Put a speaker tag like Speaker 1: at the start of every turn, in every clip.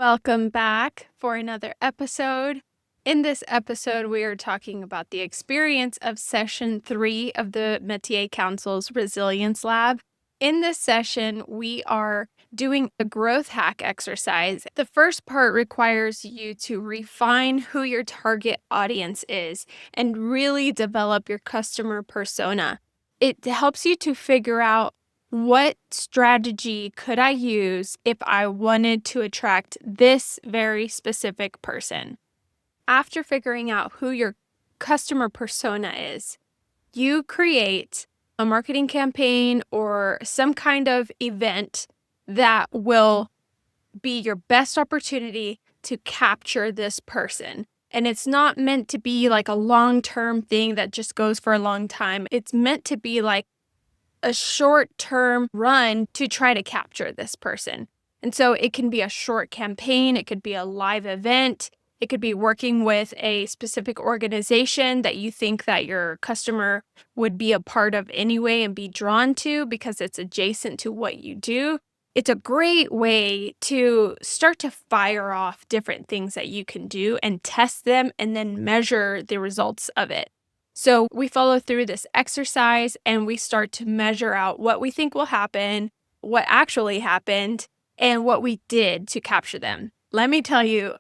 Speaker 1: Welcome back for another episode. In this episode, we are talking about the experience of session 3 of the Métier Council's Resilience Lab. In this session, we are doing a growth hack exercise. The first part requires you to refine who your target audience is and really develop your customer persona. It helps you to figure out what strategy could I use if I wanted to attract this very specific person. After figuring out who your customer persona is, you create a marketing campaign or some kind of event that will be your best opportunity to capture this person. And it's not meant to be like a long-term thing that just goes for a long time. It's meant to be like a short-term run to try to capture this person. And so it can be a short campaign, it could be a live event, it could be working with a specific organization that you think that your customer would be a part of anyway and be drawn to because it's adjacent to what you do. It's a great way to start to fire off different things that you can do and test them and then measure the results of it. So we follow through this exercise and we start to measure out what we think will happen, what actually happened, and what we did to capture them. Let me tell you,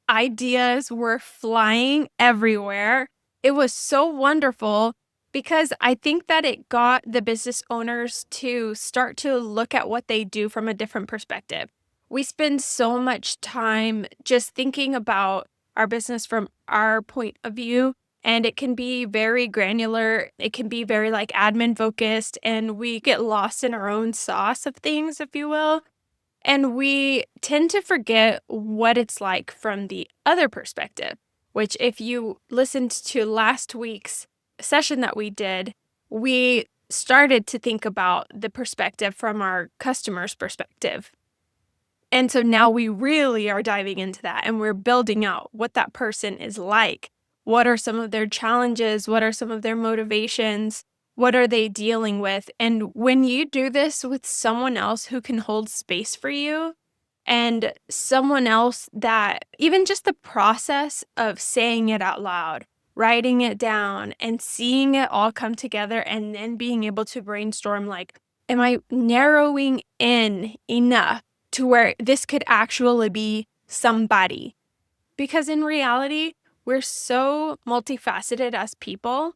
Speaker 1: ideas were flying everywhere. It was so wonderful because I think that it got the business owners to start to look at what they do from a different perspective. We spend so much time just thinking about our business from our point of view. And it can be very granular. It can be very like admin focused, and we get lost in our own sauce of things, if you will. And we tend to forget what it's like from the other perspective, which if you listened to last week's session that we did, we started to think about the perspective from our customer's perspective. And so now we really are diving into that and we're building out what that person is like. What are some of their challenges? What are some of their motivations? What are they dealing with? And when you do this with someone else who can hold space for you and someone else that even just the process of saying it out loud, writing it down and seeing it all come together and then being able to brainstorm like, am I narrowing in enough to where this could actually be somebody? Because in reality, we're so multifaceted as people,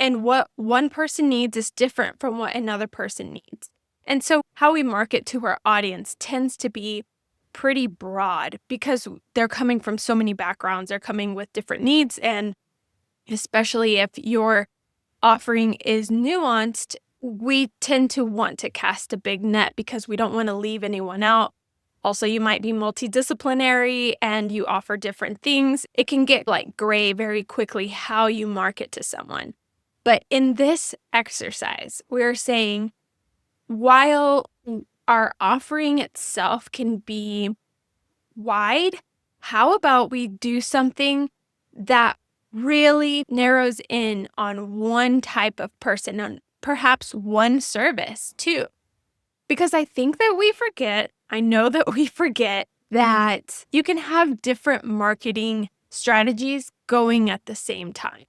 Speaker 1: and what one person needs is different from what another person needs. And so how we market to our audience tends to be pretty broad because they're coming from so many backgrounds, they're coming with different needs, and especially if your offering is nuanced, we tend to want to cast a big net because we don't want to leave anyone out. Also, you might be multidisciplinary and you offer different things. It can get like gray very quickly how you market to someone. But in this exercise, we're saying while our offering itself can be wide, how about we do something that really narrows in on one type of person, on perhaps one service too? Because I think that we forget, I know that we forget that you can have different marketing strategies going at the same time.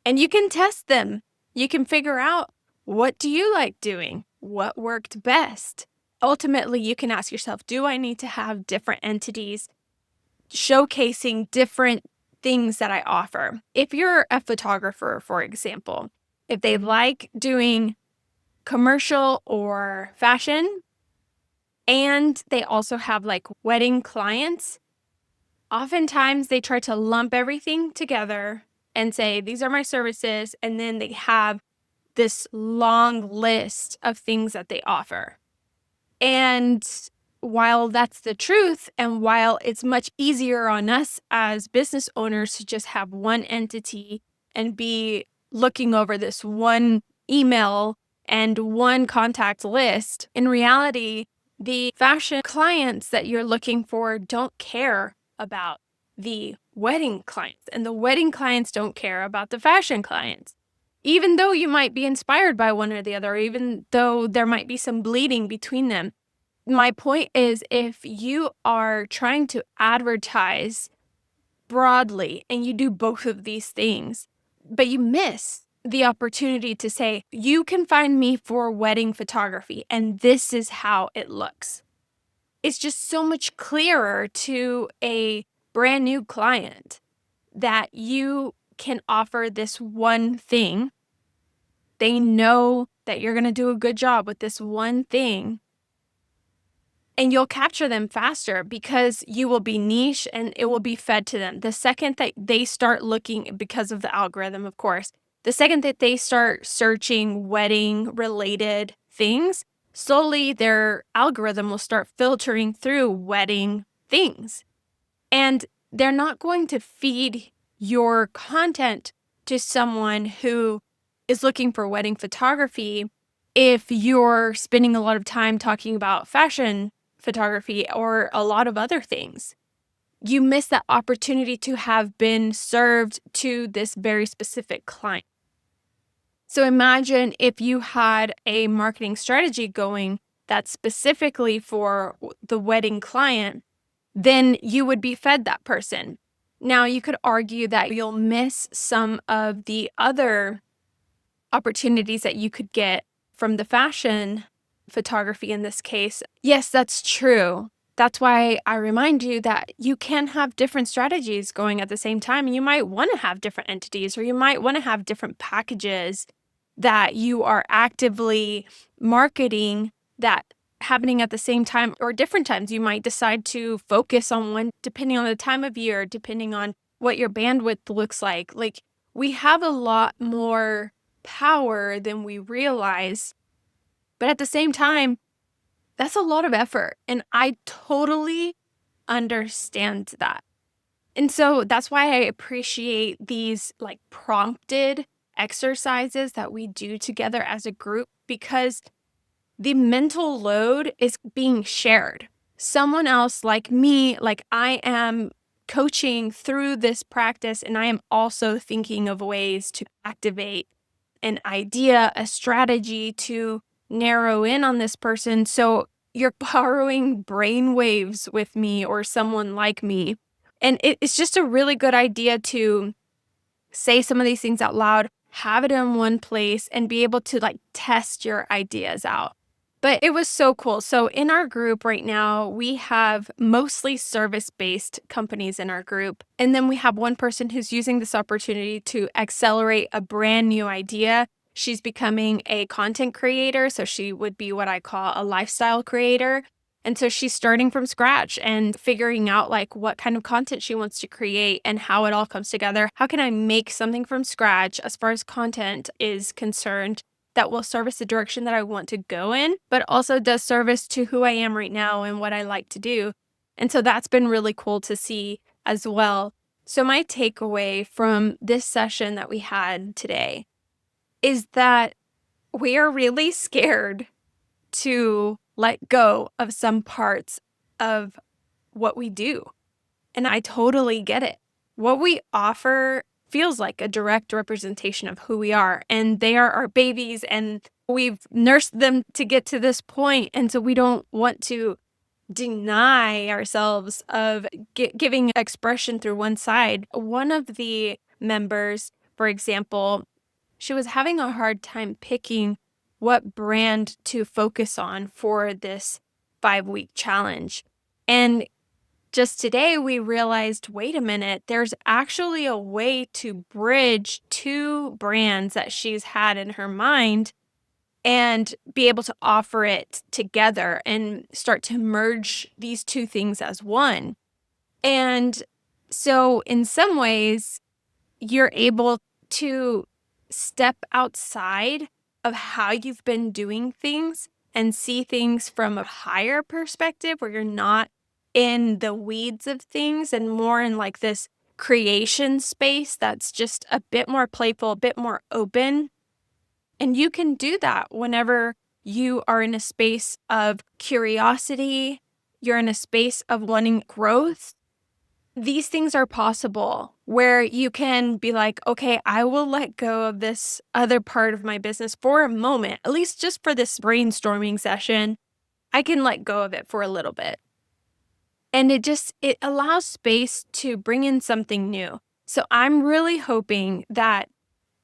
Speaker 1: And you can test them. You can figure out, what do you like doing? What worked best? Ultimately, you can ask yourself, do I need to have different entities showcasing different things that I offer? If you're a photographer, for example, if they like doing commercial or fashion, and they also have like wedding clients, oftentimes they try to lump everything together and say, these are my services. And then they have this long list of things that they offer. And while that's the truth, and while it's much easier on us as business owners to just have one entity and be looking over this one email and one contact list, in reality, the fashion clients that you're looking for don't care about the wedding clients, and the wedding clients don't care about the fashion clients. Even though you might be inspired by one or the other, even though there might be some bleeding between them, My point is, if you are trying to advertise broadly and you do both of these things, but you miss the opportunity to say, you can find me for wedding photography and this is how it looks. It's just so much clearer to a brand new client that you can offer this one thing. They know that you're going to do a good job with this one thing, and you'll capture them faster because you will be niche and it will be fed to them. The second that they start looking, because of the algorithm, of course, the second that they start searching wedding related things, slowly their algorithm will start filtering through wedding things. And they're not going to feed your content to someone who is looking for wedding photography if you're spending a lot of time talking about fashion photography or a lot of other things. You miss that opportunity to have been served to this very specific client. So imagine if you had a marketing strategy going that's specifically for the wedding client, then you would be fed that person. Now, you could argue that you'll miss some of the other opportunities that you could get from the fashion photography in this case. Yes, that's true. That's why I remind you that you can have different strategies going at the same time. And you might want to have different entities, or you might want to have different packages that you are actively marketing that happening at the same time or different times. You might decide to focus on one depending on the time of year, depending on what your bandwidth looks like. Like, we have a lot more power than we realize. But at the same time, that's a lot of effort. And I totally understand that. And so that's why I appreciate these like prompted exercises that we do together as a group, because the mental load is being shared. Someone else like me, like I am coaching through this practice, and I am also thinking of ways to activate an idea, a strategy to narrow in on this person. So you're borrowing brain waves with me or someone like me. And it's just a really good idea to say some of these things out loud, have it in one place, and be able to like test your ideas out. But it was so cool. So in our group right now, we have mostly service-based companies in our group. And then we have one person who's using this opportunity to accelerate a brand new idea. She's becoming a content creator. So she would be what I call a lifestyle creator. And so she's starting from scratch and figuring out like what kind of content she wants to create and how it all comes together. How can I make something from scratch as far as content is concerned that will service the direction that I want to go in, but also does service to who I am right now and what I like to do. And so that's been really cool to see as well. So my takeaway from this session that we had today is that we are really scared to let go of some parts of what we do. And I totally get it. What we offer feels like a direct representation of who we are, and they are our babies, and we've nursed them to get to this point. And so we don't want to deny ourselves of giving expression through one side. One of the members, for example, she was having a hard time picking what brand to focus on for this 5-week challenge. And just today, we realized, wait a minute, there's actually a way to bridge two brands that she's had in her mind and be able to offer it together and start to merge these two things as one. And so in some ways, you're able to step outside of how you've been doing things and see things from a higher perspective where you're not in the weeds of things and more in like this creation space that's just a bit more playful, a bit more open. And you can do that whenever you are in a space of curiosity, you're in a space of wanting growth. These things are possible where you can be like, okay, I will let go of this other part of my business for a moment, at least just for this brainstorming session. I can let go of it for a little bit. And it allows space to bring in something new. So I'm really hoping that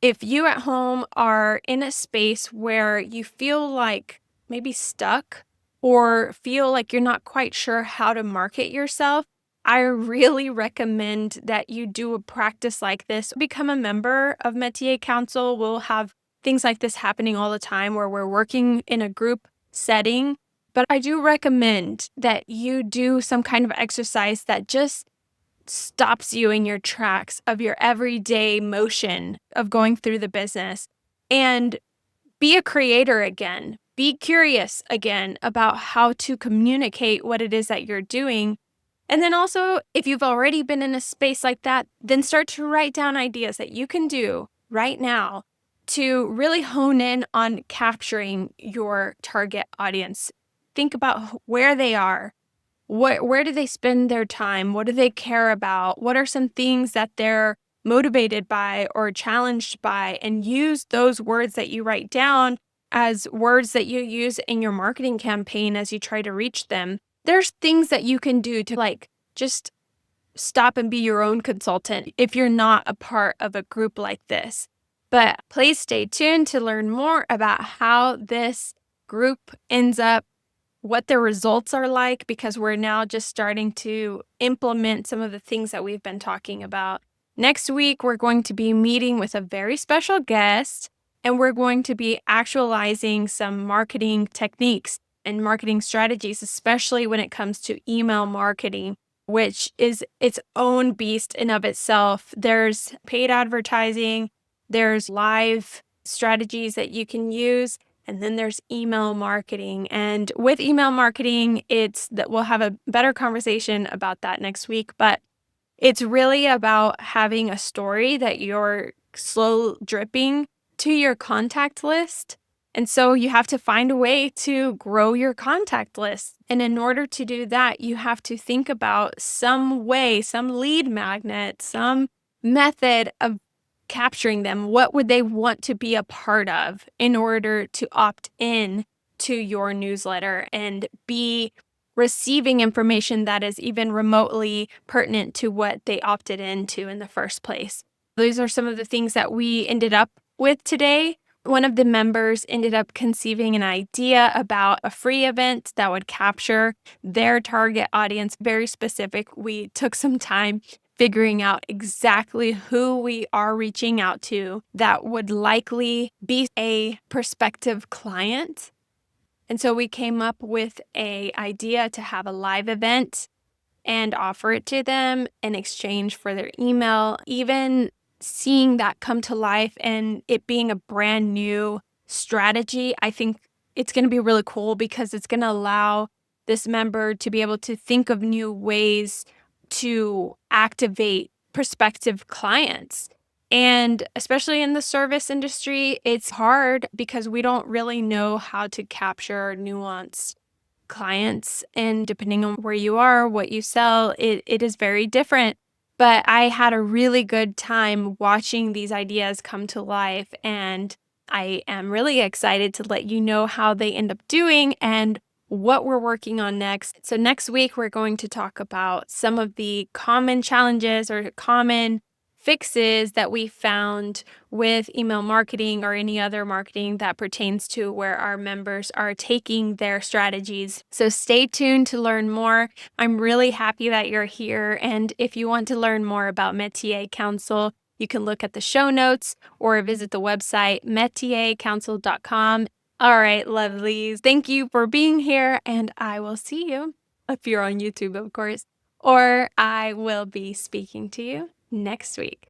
Speaker 1: if you at home are in a space where you feel like maybe stuck or feel like you're not quite sure how to market yourself, I really recommend that you do a practice like this. Become a member of Métier Council. We'll have things like this happening all the time where we're working in a group setting. But I do recommend that you do some kind of exercise that just stops you in your tracks of your everyday motion of going through the business and be a creator again. Be curious again about how to communicate what it is that you're doing. And then also, if you've already been in a space like that, then start to write down ideas that you can do right now to really hone in on capturing your target audience. Think about where they are. Where do they spend their time? What do they care about? What are some things that they're motivated by or challenged by? And use those words that you write down as words that you use in your marketing campaign as you try to reach them. There's things that you can do to just stop and be your own consultant if you're not a part of a group like this. But please stay tuned to learn more about how this group ends up, what their results are like, because we're now just starting to implement some of the things that we've been talking about. Next week, we're going to be meeting with a very special guest, and we're going to be actualizing some marketing techniques and marketing strategies, especially when it comes to email marketing, which is its own beast in of itself. There's paid advertising, there's live strategies that you can use, and then there's email marketing. And with email marketing, it's that we'll have a better conversation about that next week, but it's really about having a story that you're slow dripping to your contact list. And so you have to find a way to grow your contact list. And in order to do that, you have to think about some way, some lead magnet, some method of capturing them. What would they want to be a part of in order to opt in to your newsletter and be receiving information that is even remotely pertinent to what they opted into in the first place? These are some of the things that we ended up with today. One of the members ended up conceiving an idea about a free event that would capture their target audience, very specific. We took some time figuring out exactly who we are reaching out to that would likely be a prospective client. And so we came up with an idea to have a live event and offer it to them in exchange for their email. Even seeing that come to life and it being a brand new strategy, I think it's going to be really cool because it's going to allow this member to be able to think of new ways to activate prospective clients. And especially in the service industry, it's hard because we don't really know how to capture nuanced clients. And depending on where you are, what you sell, it is very different. But I had a really good time watching these ideas come to life. And I am really excited to let you know how they end up doing and what we're working on next. So next week, we're going to talk about some of the common challenges or common fixes that we found with email marketing or any other marketing that pertains to where our members are taking their strategies. So stay tuned to learn more. I'm really happy that you're here. And if you want to learn more about Métier Council, you can look at the show notes or visit the website metiercouncil.com. All right, lovelies. Thank you for being here, and I will see you, if you're on YouTube, of course, or I will be speaking to you next week.